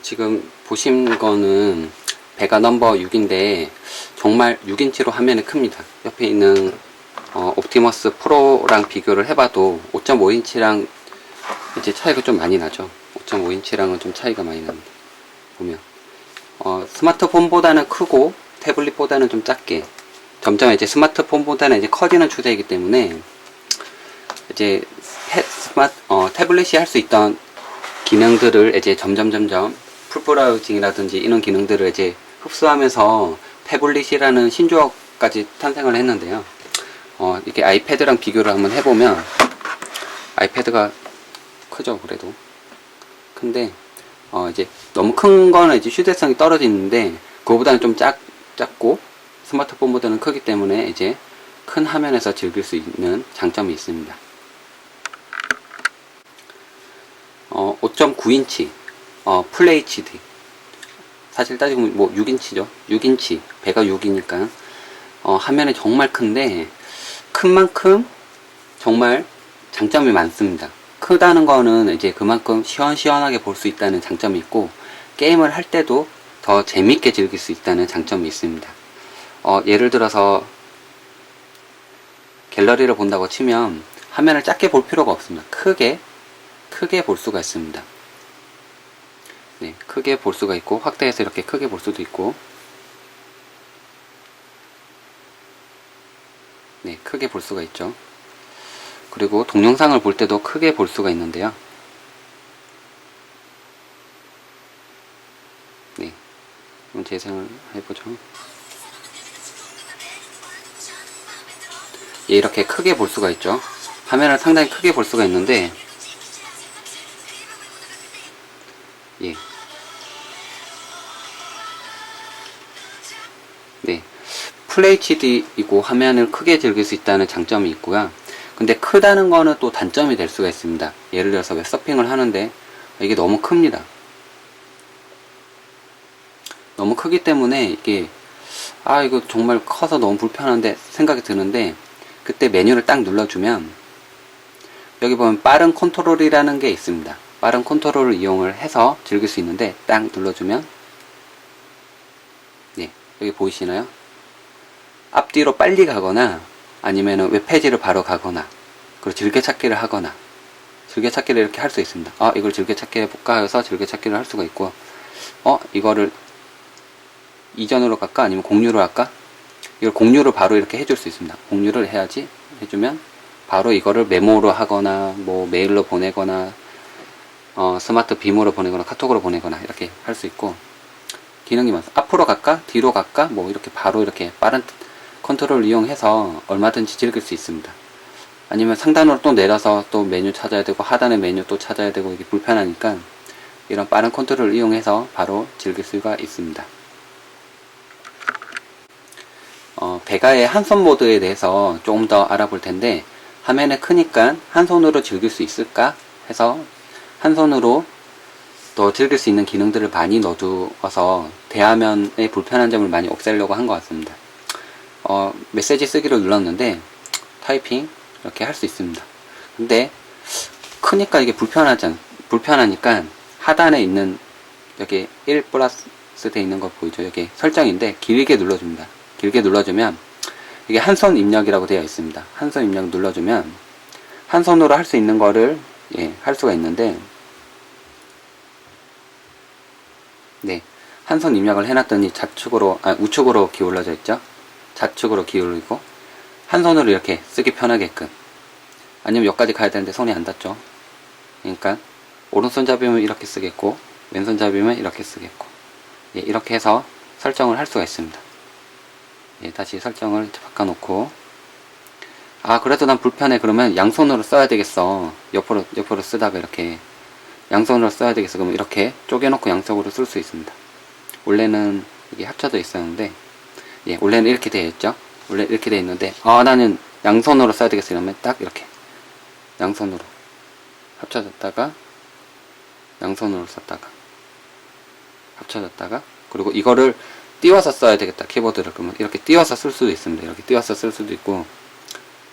지금 보신 거는 베가 넘버 6인데 정말 6인치로 화면이 큽니다. 옆에 있는 옵티머스 프로랑 비교를 해봐도 5.5인치랑 이제 차이가 좀 많이 나죠. 5.5인치랑은 좀 차이가 많이 납니다. 보면 스마트폰보다는 크고 태블릿보다는 좀 작게, 점점 이제 스마트폰보다는 이제 커지는 추세이기 때문에 이제 태블릿이 할 수 있던 기능들을 이제 점점 풀브라우징이라든지 이런 기능들을 이제 흡수하면서 태블릿이라는 신조어까지 탄생을 했는데요. 이렇게 아이패드랑 비교를 한번 해보면 아이패드가 크죠. 그래도 큰데 이제 너무 큰 거는 이제 휴대성이 떨어지는데 그거보다는 좀 작고 스마트폰보다는 크기 때문에 이제 큰 화면에서 즐길 수 있는 장점이 있습니다. 5.9인치 풀 HD, 사실 따지고 보면 뭐 6인치죠. 6인치, 배가 6이니까 화면이 정말 큰데 큰 만큼 정말 장점이 많습니다. 크다는 거는 이제 그만큼 시원시원하게 볼 수 있다는 장점이 있고, 게임을 할 때도 더 재밌게 즐길 수 있다는 장점이 있습니다. 예를 들어서 갤러리를 본다고 치면 화면을 작게 볼 필요가 없습니다. 크게 볼 수가 있습니다. 네, 크게 볼 수가 있고, 확대해서 이렇게 크게 볼 수도 있고, 네, 크게 볼 수가 있죠. 그리고 동영상을 볼 때도 크게 볼 수가 있는데요. 네, 한번 재생을 해보죠. 예, 이렇게 크게 볼 수가 있죠. 화면을 상당히 크게 볼 수가 있는데, 예, 네, 풀 HD이고 화면을 크게 즐길 수 있다는 장점이 있고요. 근데 크다는 거는 또 단점이 될 수가 있습니다. 예를 들어서 왜 서핑을 하는데 이게 너무 큽니다. 너무 크기 때문에 이게 이거 정말 커서 너무 불편한데 생각이 드는데, 그때 메뉴를 딱 눌러주면 여기 보면 빠른 컨트롤이라는 게 있습니다. 빠른 컨트롤을 이용을 해서 즐길 수 있는데 딱 눌러주면, 네, 여기 보이시나요? 앞뒤로 빨리 가거나 아니면은 웹페이지를 바로 가거나, 그리고 즐겨찾기를 하거나, 즐겨찾기를 이렇게 할 수 있습니다. 이걸 즐겨찾기 해볼까 해서 즐겨찾기를 할 수가 있고, 이거를 이전으로 갈까 아니면 공유로 할까? 이걸 공유를 바로 이렇게 해줄 수 있습니다. 공유를 해야지, 해주면 바로 이거를 메모로 하거나 뭐 메일로 보내거나 스마트 빔으로 보내거나 카톡으로 보내거나 이렇게 할 수 있고, 기능이 많습니다. 앞으로 갈까 뒤로 갈까 뭐 이렇게 바로 이렇게 빠른 컨트롤을 이용해서 얼마든지 즐길 수 있습니다. 아니면 상단으로 또 내려서 또 메뉴 찾아야 되고 하단에 메뉴 또 찾아야 되고 이게 불편하니까 이런 빠른 컨트롤을 이용해서 바로 즐길 수가 있습니다. 베가의 한손 모드에 대해서 조금 더 알아볼 텐데, 화면에 크니까 한 손으로 즐길 수 있을까 해서 한 손으로 또 즐길 수 있는 기능들을 많이 넣어두어서 대화면의 불편한 점을 많이 없애려고 한 것 같습니다. 메시지 쓰기를 눌렀는데 타이핑 이렇게 할 수 있습니다. 근데 크니까 이게 불편하니까 하단에 있는 여기 1 플러스 돼 있는 거 보이죠? 여기 설정인데 길게 눌러줍니다. 길게 눌러주면 이게 한 손 입력이라고 되어 있습니다. 한 손 입력 눌러주면 한 손으로 할 수 있는 거를 할 수가 있는데, 네, 한 손 입력을 해놨더니 우측으로 기울어져 있죠. 좌측으로 기울이고 한 손으로 이렇게 쓰기 편하게끔, 아니면 여기까지 가야 되는데 손이 안 닿죠. 그러니까 오른손 잡이면 이렇게 쓰겠고 왼손 잡이면 이렇게 쓰겠고, 이렇게 해서 설정을 할 수가 있습니다. 다시 설정을 바꿔놓고, 그래도 난 불편해 그러면 양손으로 써야 되겠어, 옆으로 쓰다가 이렇게 양손으로 써야 되겠어 그러면 이렇게 쪼개놓고 양쪽으로 쓸 수 있습니다. 원래는 이게 합쳐져 있었는데, 원래는 이렇게 되어 있죠. 원래 이렇게 되어 있는데 나는 양손으로 써야 되겠어 이러면 딱 이렇게 양손으로 합쳐졌다가 양손으로 썼다가 합쳐졌다가, 그리고 이거를 띄워서 써야 되겠다 키보드를 그러면 이렇게 띄워서 쓸 수도 있습니다. 이렇게 띄워서 쓸 수도 있고,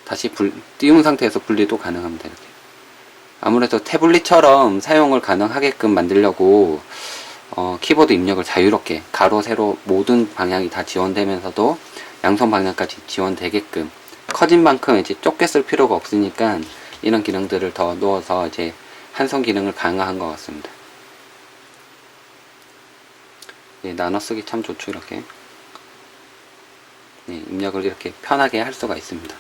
다시 띄운 상태에서 분리도 가능합니다. 이렇게 아무래도 태블릿처럼 사용을 가능하게끔 만들려고 키보드 입력을 자유롭게 가로 세로 모든 방향이 다 지원되면서도 양손 방향까지 지원되게끔 커진 만큼 이제 좁게 쓸 필요가 없으니까 이런 기능들을 더 넣어서 이제 한손 기능을 강화한 것 같습니다. 예, 나눠 쓰기 참 좋죠. 이렇게 예, 입력을 이렇게 편하게 할 수가 있습니다.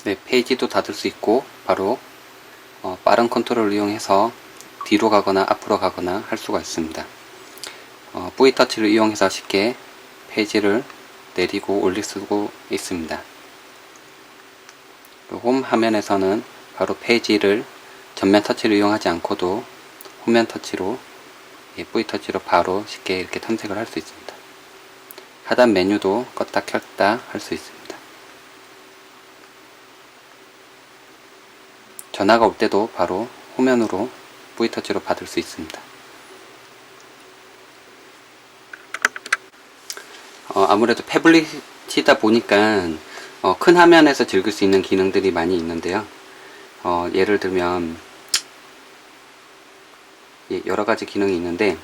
네, 페이지도 닫을 수 있고 바로 빠른 컨트롤을 이용해서 뒤로 가거나 앞으로 가거나 할 수가 있습니다. V터치를 이용해서 쉽게 페이지를 내리고 올릴 수가 있습니다. 홈 화면에서는 바로 페이지를 전면 터치를 이용하지 않고도 후면 터치로 V터치로 바로 쉽게 이렇게 탐색을 할 수 있습니다. 하단 메뉴도 껐다 켰다 할 수 있습니다. 전화가 올 때도 바로 화면으로 V터치로 받을 수 있습니다. 아무래도 태블릿이다 보니까 큰 화면에서 즐길 수 있는 기능들이 많이 있는데요. 예를 들면 여러가지 기능이 있는데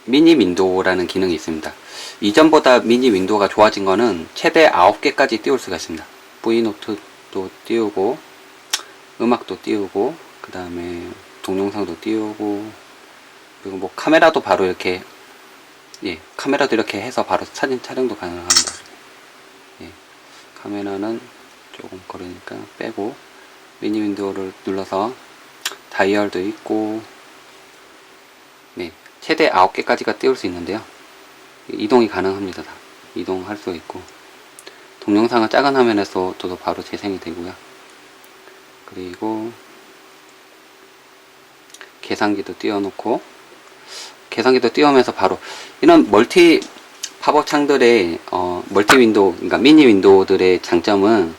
미니 윈도우라는 기능이 있습니다. 이전보다 미니 윈도우가 좋아진 거는 최대 9개까지 띄울 수가 있습니다. V노트도 띄우고 음악도 띄우고 그 다음에 동영상도 띄우고 그리고 뭐 카메라도 바로 이렇게 카메라도 이렇게 해서 바로 사진 촬영도 가능합니다. 카메라는 조금 그러니까 빼고 미니 윈도우를 눌러서 다이얼도 있고 최대 9개까지가 띄울 수 있는데요. 이동이 가능합니다. 다. 이동할 수 있고 동영상은 작은 화면에서도 바로 재생이 되고요. 그리고 계산기도 띄워놓고 계산기도 띄우면서 바로 이런 멀티 팝업 창들의 멀티 윈도우 그러니까 미니 윈도우들의 장점은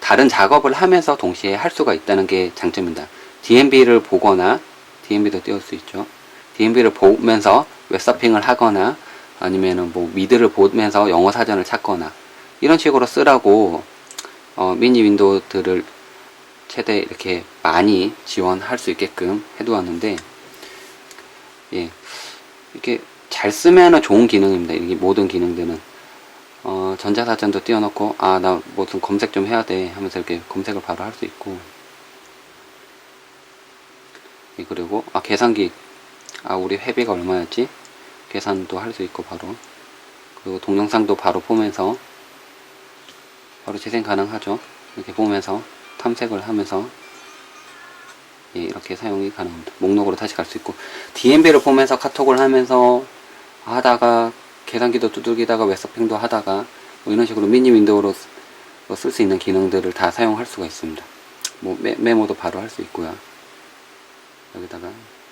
다른 작업을 하면서 동시에 할 수가 있다는 게 장점입니다. DMB를 보거나 DMB도 띄울 수 있죠. DMB를 보면서 웹서핑을 하거나 아니면은 뭐 미드를 보면서 영어 사전을 찾거나 이런 식으로 쓰라고 미니 윈도우들을 최대 이렇게 많이 지원할 수 있게끔 해두었는데 이렇게 잘 쓰면은 좋은 기능입니다. 이게 모든 기능들은 전자사전도 띄워놓고 나 무슨 검색 좀 해야 돼 하면서 이렇게 검색을 바로 할 수 있고 그리고 계산기 우리 회비가 얼마였지? 계산도 할 수 있고 바로 그리고 동영상도 바로 보면서 바로 재생 가능하죠. 이렇게 보면서 탐색을 하면서 이렇게 사용이 가능합니다. 목록으로 다시 갈 수 있고 DMB를 보면서 카톡을 하면서 하다가 계산기도 두들기다가 웹서핑도 하다가 뭐 이런 식으로 미니 윈도우로 쓸 수 있는 기능들을 다 사용할 수가 있습니다. 뭐 메모도 바로 할 수 있고요. 여기다가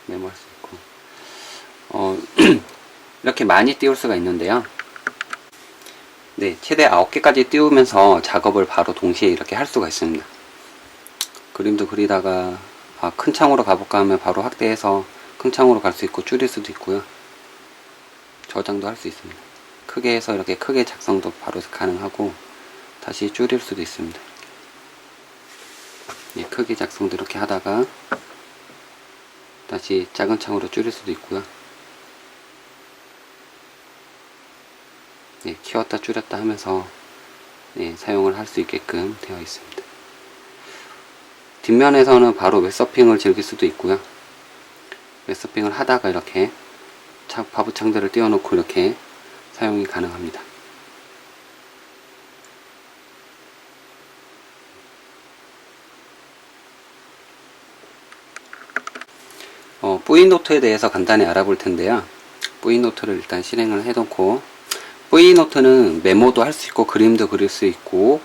메모할 수 있고 이렇게 많이 띄울 수가 있는데요. 최대 9개까지 띄우면서 작업을 바로 동시에 이렇게 할 수가 있습니다. 그림도 그리다가 큰 창으로 가볼까 하면 바로 확대해서 큰 창으로 갈 수 있고 줄일 수도 있고요. 저장도 할 수 있습니다. 크게 해서 이렇게 크게 작성도 바로 가능하고 다시 줄일 수도 있습니다. 크게 작성도 이렇게 하다가 다시 작은 창으로 줄일 수도 있고요. 키웠다 줄였다 하면서 사용을 할 수 있게끔 되어 있습니다. 뒷면에서는 바로 웹서핑을 즐길 수도 있고요. 웹서핑을 하다가 이렇게 바부창들을 띄워놓고 이렇게 사용이 가능합니다. 뿌이노트에 대해서 간단히 알아볼 텐데요. 뿌이노트를 일단 실행을 해놓고, 뿌이노트는 메모도 할 수 있고 그림도 그릴 수 있고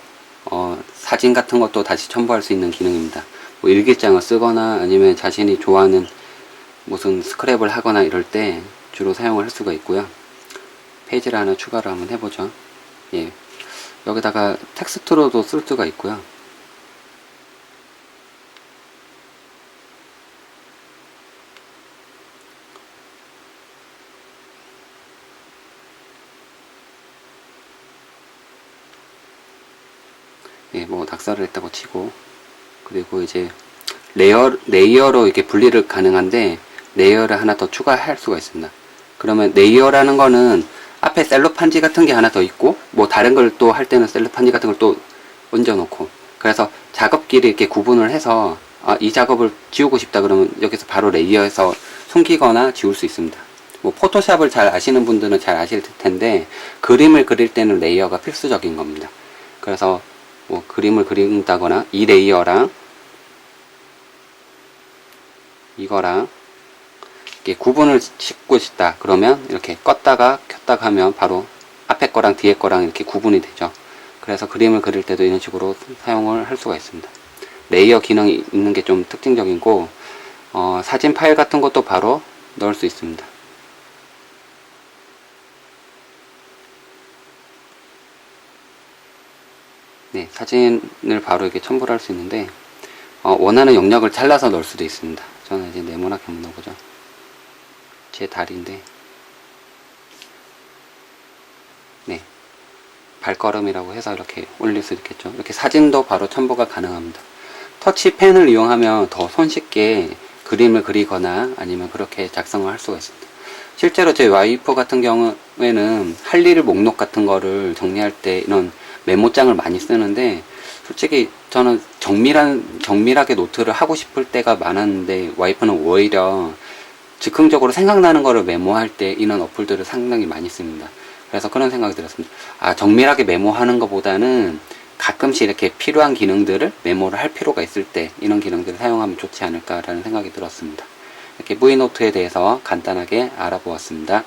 사진 같은 것도 다시 첨부할 수 있는 기능입니다. 뭐 일기장을 쓰거나 아니면 자신이 좋아하는 무슨 스크랩을 하거나 이럴 때 주로 사용을 할 수가 있고요. 페이지를 하나 추가를 한번 해보죠. 예, 여기다가 텍스트로도 쓸 수가 있고요. 예, 뭐 낙서를 했다고 치고, 그리고 이제 레이어로 이렇게 분리를 가능한데 레이어를 하나 더 추가할 수가 있습니다. 그러면 레이어라는 거는 앞에 셀로판지 같은 게 하나 더 있고, 뭐 다른 걸 또 할 때는 셀로판지 같은 걸 또 얹어 놓고, 그래서 작업끼리 이렇게 구분을 해서 이 작업을 지우고 싶다 그러면 여기서 바로 레이어에서 숨기거나 지울 수 있습니다. 뭐 포토샵을 잘 아시는 분들은 잘 아실 텐데 그림을 그릴 때는 레이어가 필수적인 겁니다. 그래서 뭐 그림을 그린다거나 이 레이어랑 이거랑 이렇게 구분을 싣고 싶다 그러면 이렇게 껐다가 켰다가 하면 바로 앞에 거랑 뒤에 거랑 이렇게 구분이 되죠. 그래서 그림을 그릴 때도 이런 식으로 사용을 할 수가 있습니다. 레이어 기능이 있는 게 좀 특징적이고 사진 파일 같은 것도 바로 넣을 수 있습니다. 네, 사진을 바로 이렇게 첨부를 할 수 있는데 원하는 영역을 잘라서 넣을 수도 있습니다. 저는 이제 네모나게 한번 넣어보죠. 제 다리인데, 네, 발걸음이라고 해서 이렇게 올릴 수 있겠죠. 이렇게 사진도 바로 첨부가 가능합니다. 터치펜을 이용하면 더 손쉽게 그림을 그리거나 아니면 그렇게 작성을 할 수가 있습니다. 실제로 제 와이프 같은 경우에는 할 일 목록 같은 거를 정리할 때 이런 메모장을 많이 쓰는데, 솔직히 저는 정밀하게 노트를 하고 싶을 때가 많았는데 와이프는 오히려 즉흥적으로 생각나는 거를 메모할 때 이런 어플들을 상당히 많이 씁니다. 그래서 그런 생각이 들었습니다. 정밀하게 메모하는 것보다는 가끔씩 이렇게 필요한 기능들을 메모를 할 필요가 있을 때 이런 기능들을 사용하면 좋지 않을까라는 생각이 들었습니다. 이렇게 V노트에 대해서 간단하게 알아보았습니다.